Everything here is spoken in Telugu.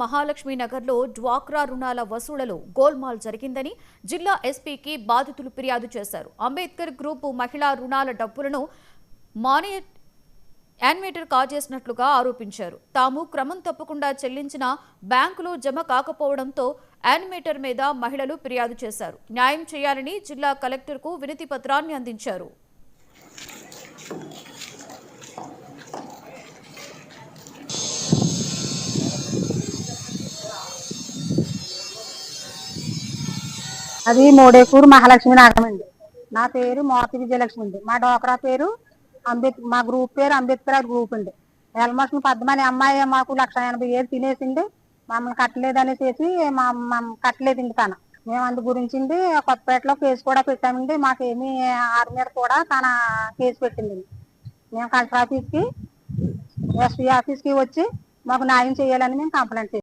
మహాలక్ష్మి నగర్లో డ్వాక్రా రుణాల వసూళ్లలో గోల్మాల్ జరిగిందని జిల్లా ఎస్పీకి బాధితులు ఫిర్యాదు చేశారు. అంబేద్కర్ గ్రూప్ మహిళా రుణాల డబ్బులను యానిమేటర్ కాజేసినట్లుగా ఆరోపించారు. తాము క్రమం తప్పకుండా చెల్లించిన బ్యాంకులో జమ కాకపోవడంతో యానిమేటర్ మీద మహిళలు ఫిర్యాదు చేశారు. న్యాయం చేయాలని జిల్లా కలెక్టర్కు వినతి పత్రాన్ని అందించారు. అది మోడేకూరు మహాలక్ష్మి నగరం అండి. నా పేరు మోతి విజయలక్ష్మి అండి. మా డోక్రా పేరు మా గ్రూప్ పేరు అంబేద్కర్ గ్రూప్ అండి. ఎల్మోషన్ పద్మని అమ్మాయి మాకు 1,80,000 తినేసింది. మమ్మల్ని కట్టలేదనేసి కట్టలేదండి తన. మేము అందు గురించి కొత్తపేటలో కేసు కూడా పెట్టామండి. మాకేమీ ఆరు మీద కూడా తన కేసు పెట్టిందండి. మేము కలెక్టర్ ఆఫీస్కి, ఎస్పీ ఆఫీస్కి వచ్చి మాకు న్యాయం చేయాలని మేము కంప్లైంట్ చేస్తాం.